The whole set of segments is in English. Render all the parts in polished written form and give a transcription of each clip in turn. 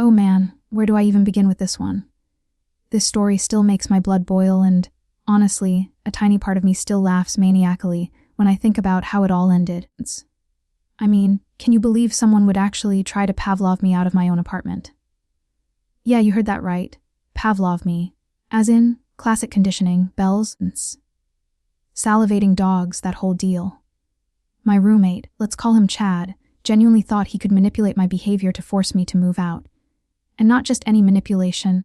Oh man, where do I even begin with this one? This story still makes my blood boil and, honestly, a tiny part of me still laughs maniacally when I think about how it all ended. I mean, can you believe someone would actually try to Pavlov me out of my own apartment? Yeah, you heard that right. Pavlov me. As in, classic conditioning, bells, salivating dogs, that whole deal. My roommate, let's call him Chad, genuinely thought he could manipulate my behavior to force me to move out. And not just any manipulation,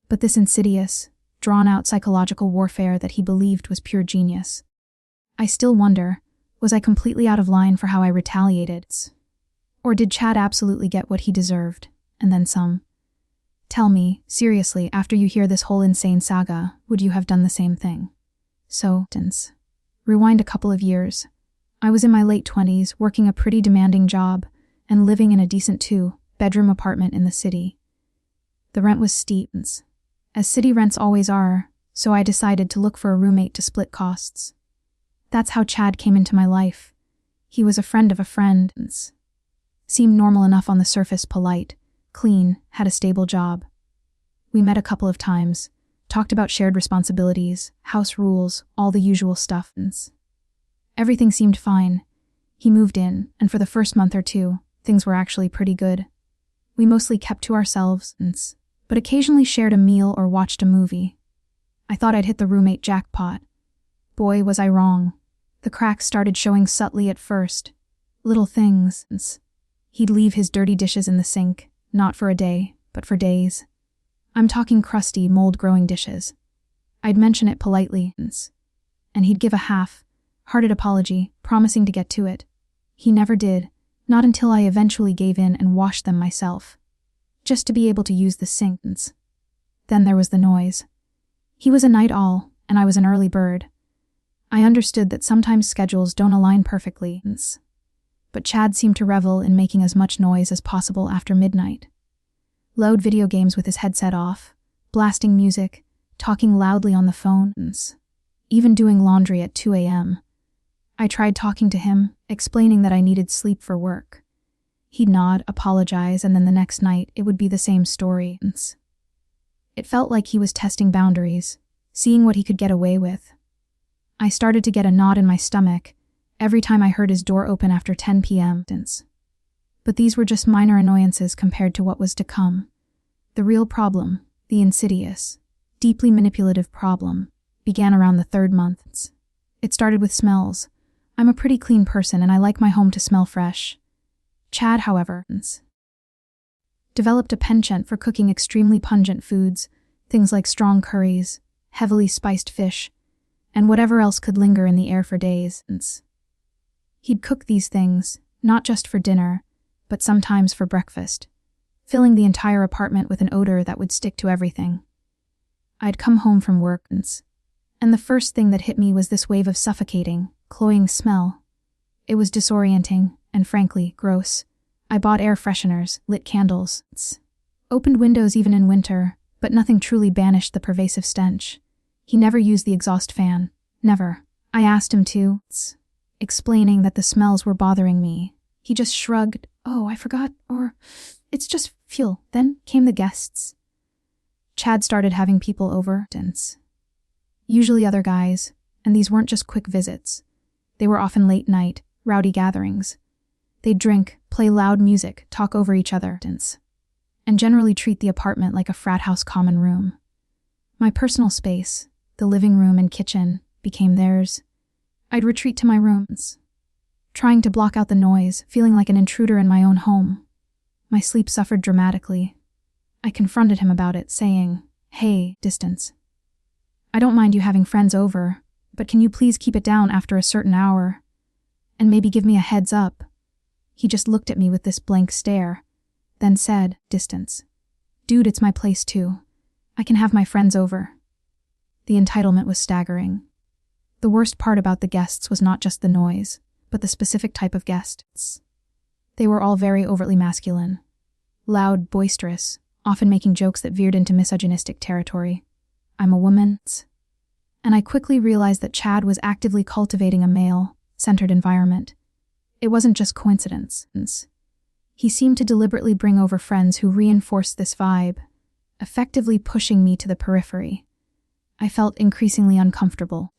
but this insidious, drawn-out psychological warfare that he believed was pure genius. I still wonder, was I completely out of line for how I retaliated? Or did Chad absolutely get what he deserved, and then some? Tell me, seriously, after you hear this whole insane saga, would you have done the same thing? So, rewind a couple of years. I was in my late 20s, working a pretty demanding job, and living in a decent 2-bedroom apartment in the city. The rent was steep, as city rents always are, so I decided to look for a roommate to split costs. That's how Chad came into my life. He was a friend of a friend, seemed normal enough on the surface, polite, clean, had a stable job. We met a couple of times, talked about shared responsibilities, house rules, all the usual stuff. Everything seemed fine. He moved in, and for the first month or two, things were actually pretty good. We mostly kept to ourselves, but occasionally shared a meal or watched a movie. I thought I'd hit the roommate jackpot. Boy, was I wrong. The cracks started showing subtly at first. Little things. He'd leave his dirty dishes in the sink, not for a day, but for days. I'm talking crusty, mold-growing dishes. I'd mention it politely, and he'd give a half-hearted apology, promising to get to it. He never did, not until I eventually gave in and washed them myself, just to be able to use the sink. Then there was the noise. He was a night owl, and I was an early bird. I understood that sometimes schedules don't align perfectly, but Chad seemed to revel in making as much noise as possible after midnight. Load video games with his headset off, blasting music, talking loudly on the phone, even doing laundry at 2 a.m. I tried talking to him, explaining that I needed sleep for work. He'd nod, apologize, and then the next night it would be the same story. It felt like he was testing boundaries, seeing what he could get away with. I started to get a knot in my stomach every time I heard his door open after 10 p.m. But these were just minor annoyances compared to what was to come. The real problem, the insidious, deeply manipulative problem, began around the 3rd month. It started with smells. I'm a pretty clean person and I like my home to smell fresh. Chad, however, developed a penchant for cooking extremely pungent foods, things like strong curries, heavily spiced fish, and whatever else could linger in the air for days. He'd cook these things, not just for dinner, but sometimes for breakfast, filling the entire apartment with an odor that would stick to everything. I'd come home from work, and the first thing that hit me was this wave of suffocating, cloying smell. It was disorienting, and frankly, gross. I bought air fresheners, lit candles, opened windows even in winter, but nothing truly banished the pervasive stench. He never used the exhaust fan. Never. I asked him to, explaining that the smells were bothering me. He just shrugged. Oh, I forgot, or it's just fuel. Then came the guests. Chad started having people over, usually other guys, and these weren't just quick visits. They were often late night, rowdy gatherings. They'd drink, play loud music, talk over each other, and generally treat the apartment like a frat house common room. My personal space, the living room and kitchen, became theirs. I'd retreat to my rooms, trying to block out the noise, feeling like an intruder in my own home. My sleep suffered dramatically. I confronted him about it, saying, "Hey, distance. I don't mind you having friends over, but can you please keep it down after a certain hour? And maybe give me a heads up." He just looked at me with this blank stare, then said, "Distance. Dude, it's my place too. I can have my friends over." The entitlement was staggering. The worst part about the guests was not just the noise, but the specific type of guests. They were all very overtly masculine. Loud, boisterous, often making jokes that veered into misogynistic territory. I'm a woman. And I quickly realized that Chad was actively cultivating a male-centered environment. It wasn't just coincidence. He seemed to deliberately bring over friends who reinforced this vibe, effectively pushing me to the periphery. I felt increasingly uncomfortable,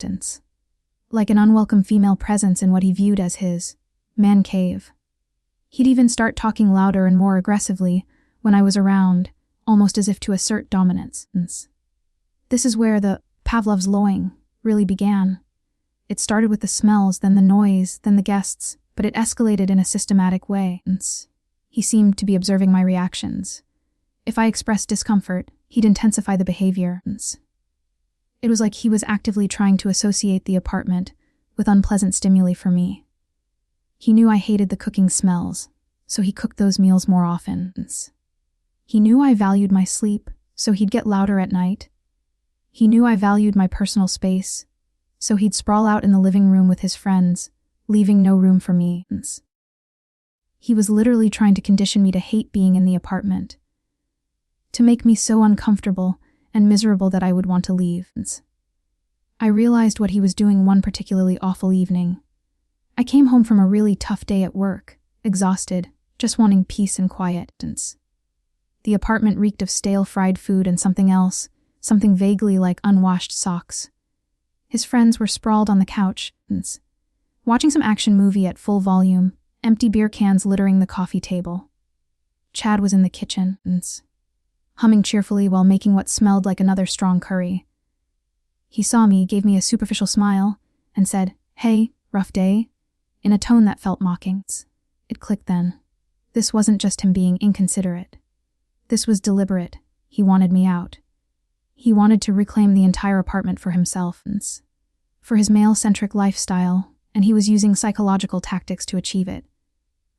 like an unwelcome female presence in what he viewed as his man cave. He'd even start talking louder and more aggressively when I was around, almost as if to assert dominance. This is where the Pavlov's lowing really began. It started with the smells, then the noise, then the guests, but it escalated in a systematic way. He seemed to be observing my reactions. If I expressed discomfort, he'd intensify the behavior. It was like he was actively trying to associate the apartment with unpleasant stimuli for me. He knew I hated the cooking smells, so he cooked those meals more often. He knew I valued my sleep, so he'd get louder at night. He knew I valued my personal space, so he'd sprawl out in the living room with his friends, leaving no room for me. He was literally trying to condition me to hate being in the apartment, to make me so uncomfortable and miserable that I would want to leave. I realized what he was doing one particularly awful evening. I came home from a really tough day at work, exhausted, just wanting peace and quiet. The apartment reeked of stale fried food and something else, something vaguely like unwashed socks. His friends were sprawled on the couch, watching some action movie at full volume, empty beer cans littering the coffee table. Chad was in the kitchen, humming cheerfully while making what smelled like another strong curry. He saw me, gave me a superficial smile, and said, "Hey, rough day?" in a tone that felt mocking. It clicked then. This wasn't just him being inconsiderate. This was deliberate. He wanted me out. He wanted to reclaim the entire apartment for himself, for his male-centric lifestyle, and he was using psychological tactics to achieve it.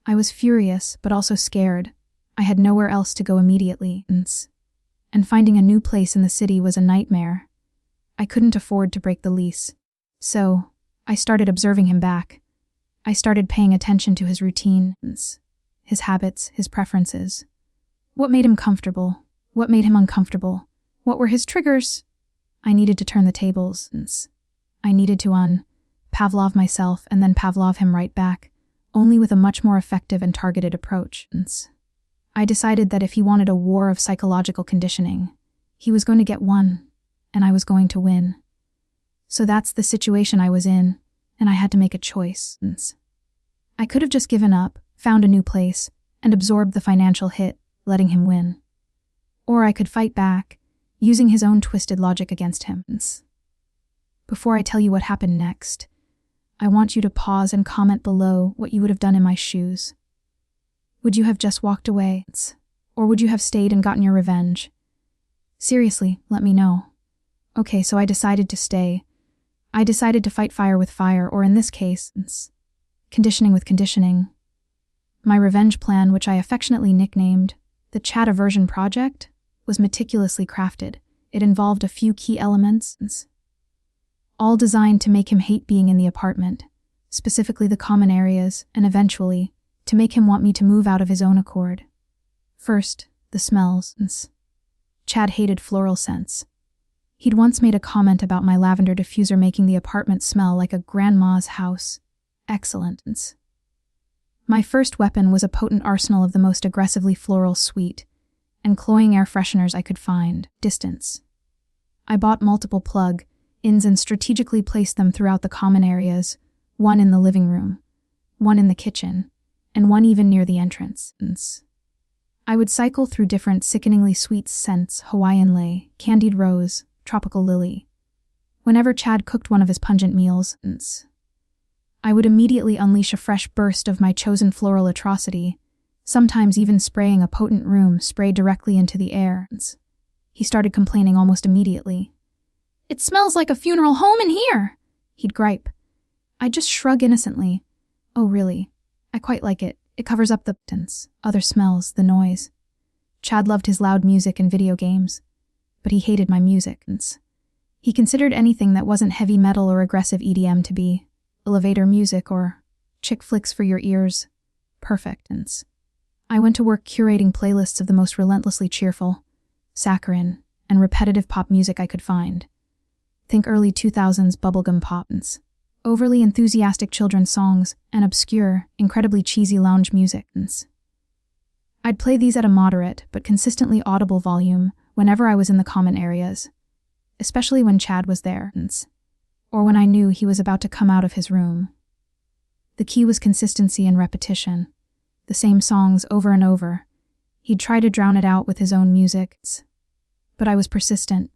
I was furious, but also scared. I had nowhere else to go immediately, and finding a new place in the city was a nightmare. I couldn't afford to break the lease. So, I started observing him back. I started paying attention to his routines, his habits, his preferences. What made him comfortable? What made him uncomfortable? What were his triggers? I needed to turn the tables. I needed to Pavlov myself and then Pavlov him right back, only with a much more effective and targeted approach. I decided that if he wanted a war of psychological conditioning, he was going to get one, and I was going to win. So that's the situation I was in, and I had to make a choice. I could have just given up, found a new place, and absorbed the financial hit, letting him win. Or I could fight back, using his own twisted logic against him. Before I tell you what happened next, I want you to pause and comment below what you would have done in my shoes. Would you have just walked away, or would you have stayed and gotten your revenge? Seriously, let me know. Okay, so I decided to stay. I decided to fight fire with fire, or in this case, conditioning with conditioning. My revenge plan, which I affectionately nicknamed the Chad-Aversion Project, was meticulously crafted. It involved a few key elements, all designed to make him hate being in the apartment, specifically the common areas, and eventually, to make him want me to move out of his own accord. First, the smells. Chad hated floral scents. He'd once made a comment about my lavender diffuser making the apartment smell like a grandma's house. Excellent. My first weapon was a potent arsenal of the most aggressively floral sweet and cloying air fresheners I could find. Distance. I bought multiple plug-ins and strategically placed them throughout the common areas, one in the living room, one in the kitchen, and one even near the entrance. I would cycle through different sickeningly sweet scents: Hawaiian lei, candied rose, tropical lily. Whenever Chad cooked one of his pungent meals, I would immediately unleash a fresh burst of my chosen floral atrocity, sometimes even spraying a potent room spray directly into the air. He started complaining almost immediately. "It smells like a funeral home in here," he'd gripe. I'd just shrug innocently. "Oh, really? I quite like it. It covers up the other smells, the noise." Chad loved his loud music and video games, but he hated my music. He considered anything that wasn't heavy metal or aggressive EDM to be elevator music or chick flicks for your ears. Perfect. I went to work curating playlists of the most relentlessly cheerful, saccharine, and repetitive pop music I could find. Think early 2000s bubblegum pop, overly enthusiastic children's songs, and obscure, incredibly cheesy lounge music. I'd play these at a moderate but consistently audible volume whenever I was in the common areas, especially when Chad was there, or when I knew he was about to come out of his room. The key was consistency and repetition, the same songs over and over. He'd try to drown it out with his own music, but I was persistent.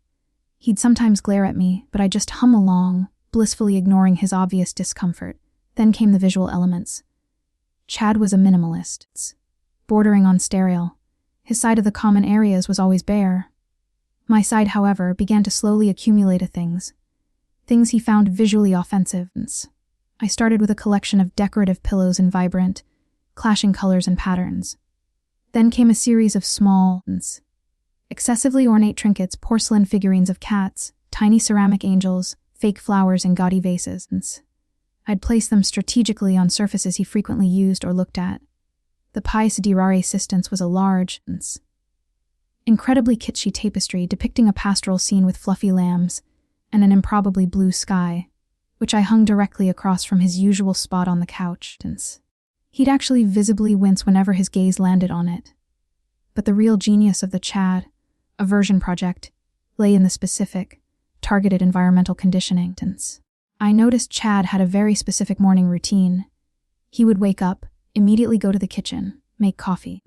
He'd sometimes glare at me, but I'd just hum along, blissfully ignoring his obvious discomfort. Then came the visual elements. Chad was a minimalist, bordering on sterile. His side of the common areas was always bare. My side, however, began to slowly accumulate things he found visually offensive. I started with a collection of decorative pillows in vibrant, clashing colors and patterns. Then came a series of small, excessively ornate trinkets, porcelain figurines of cats, tiny ceramic angels, fake flowers in gaudy vases. I'd place them strategically on surfaces he frequently used or looked at. The pièce de résistance was a large, incredibly kitschy tapestry depicting a pastoral scene with fluffy lambs and an improbably blue sky, which I hung directly across from his usual spot on the couch. He'd actually visibly wince whenever his gaze landed on it. But the real genius of the Chad-Aversion Project lay in the specific, targeted environmental conditioning. I noticed Chad had a very specific morning routine. He would wake up, immediately go to the kitchen, make coffee,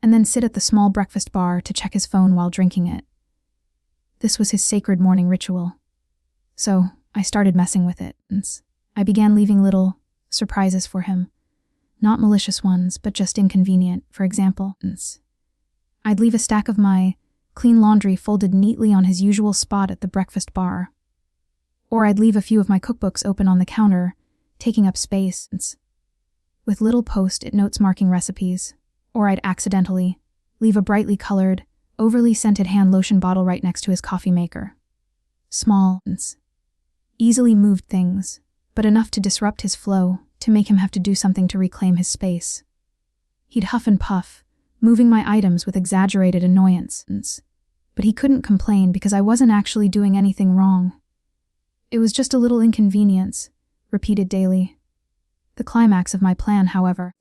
and then sit at the small breakfast bar to check his phone while drinking it. This was his sacred morning ritual. So I started messing with it. I began leaving little surprises for him. Not malicious ones, but just inconvenient. For example, I'd leave a stack of my clean laundry folded neatly on his usual spot at the breakfast bar. Or I'd leave a few of my cookbooks open on the counter, taking up space, with little post-it notes marking recipes. Or I'd accidentally leave a brightly colored, overly scented hand lotion bottle right next to his coffee maker. Small, easily moved things, but enough to disrupt his flow, to make him have to do something to reclaim his space. He'd huff and puff, moving my items with exaggerated annoyance, but he couldn't complain because I wasn't actually doing anything wrong. It was just a little inconvenience, repeated daily. The climax of my plan, however,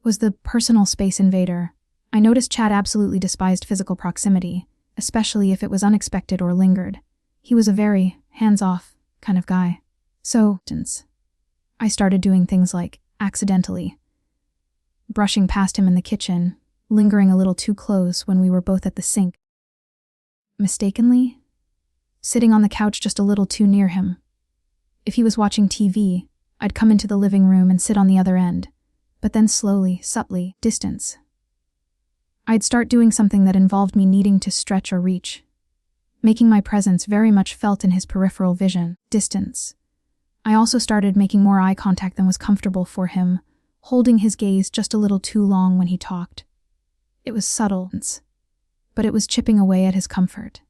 was the personal space invader. I noticed Chad absolutely despised physical proximity, especially if it was unexpected or lingered. He was a very hands-off kind of guy. So, I started doing things like, accidentally, brushing past him in the kitchen, lingering a little too close when we were both at the sink. Mistakenly, sitting on the couch just a little too near him. If he was watching TV, I'd come into the living room and sit on the other end, but then slowly, subtly, distance. I'd start doing something that involved me needing to stretch or reach, making my presence very much felt in his peripheral vision, distance. I also started making more eye contact than was comfortable for him, holding his gaze just a little too long when he talked. It was subtle, but it was chipping away at his comfort.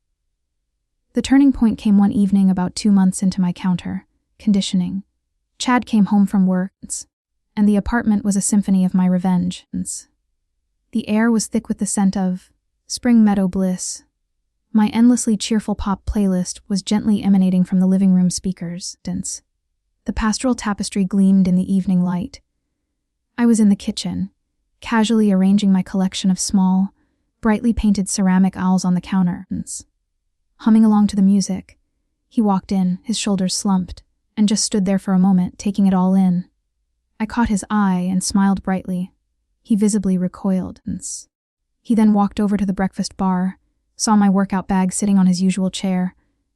The turning point came one evening about 2 months into my conditioning. Chad came home from work, and the apartment was a symphony of my revenge. The air was thick with the scent of spring meadow bliss. My endlessly cheerful pop playlist was gently emanating from the living room speakers. The pastoral tapestry gleamed in the evening light. I was in the kitchen, casually arranging my collection of small, brightly painted ceramic owls on the counter. Humming along to the music, he walked in, his shoulders slumped, and just stood there for a moment, taking it all in. I caught his eye and smiled brightly. He visibly recoiled. He then walked over to the breakfast bar, saw my workout bag sitting on his usual chair,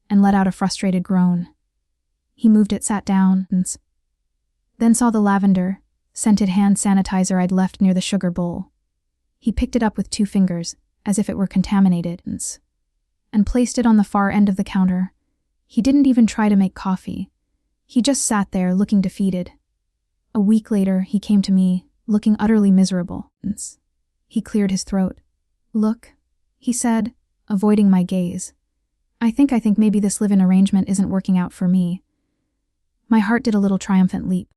and let out a frustrated groan. He moved it, sat down, then saw the lavender, scented hand sanitizer I'd left near the sugar bowl. He picked it up with 2 fingers, as if it were contaminated, and placed it on the far end of the counter. He didn't even try to make coffee. He just sat there, looking defeated. A week later, he came to me, looking utterly miserable. He cleared his throat. "Look," he said, avoiding my gaze. I think maybe this live-in arrangement isn't working out for me." My heart did a little triumphant leap.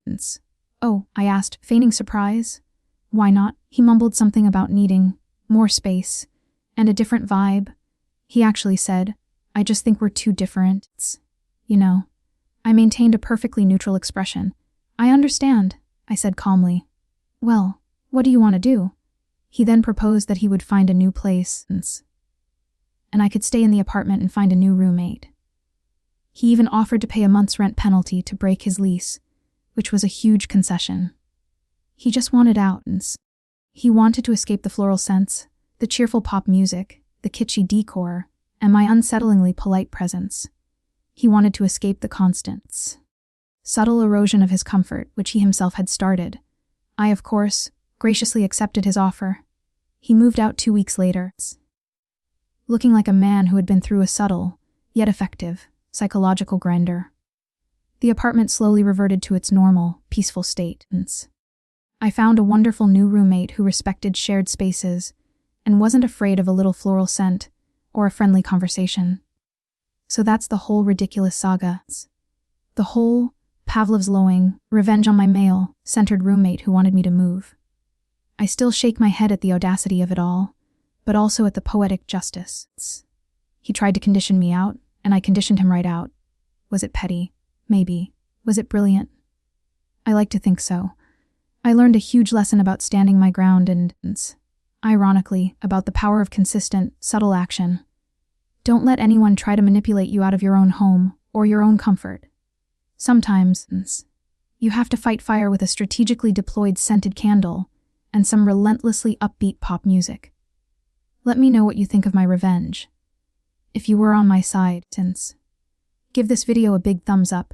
"Oh," I asked, feigning surprise. "Why not?" He mumbled something about needing more space and a different vibe. He actually said, "I just think we're too different. You know." I maintained a perfectly neutral expression. "I understand," I said calmly. "Well, what do you want to do?" He then proposed that he would find a new place, and I could stay in the apartment and find a new roommate. He even offered to pay a month's rent penalty to break his lease, which was a huge concession. He just wanted out. He wanted to escape the floral scents, the cheerful pop music, the kitschy decor, and my unsettlingly polite presence. He wanted to escape the constant, subtle erosion of his comfort, which he himself had started. I, of course, graciously accepted his offer. He moved out 2 weeks later, looking like a man who had been through a subtle, yet effective, psychological grinder. The apartment slowly reverted to its normal, peaceful state. I found a wonderful new roommate who respected shared spaces and wasn't afraid of a little floral scent or a friendly conversation. So that's the whole ridiculous saga. The whole Pavlov's lowing, revenge on my male-centered roommate who wanted me to move. I still shake my head at the audacity of it all, but also at the poetic justice. He tried to condition me out, and I conditioned him right out. Was it petty? Maybe. Was it brilliant? I like to think so. I learned a huge lesson about standing my ground and, ironically, about the power of consistent, subtle action. Don't let anyone try to manipulate you out of your own home or your own comfort. Sometimes, you have to fight fire with a strategically deployed scented candle and some relentlessly upbeat pop music. Let me know what you think of my revenge. If you were on my side, give this video a big thumbs up.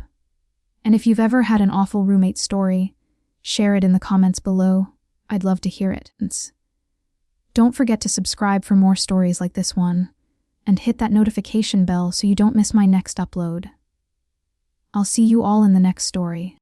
And if you've ever had an awful roommate story, share it in the comments below. I'd love to hear it. Don't forget to subscribe for more stories like this one, and hit that notification bell so you don't miss my next upload. I'll see you all in the next story.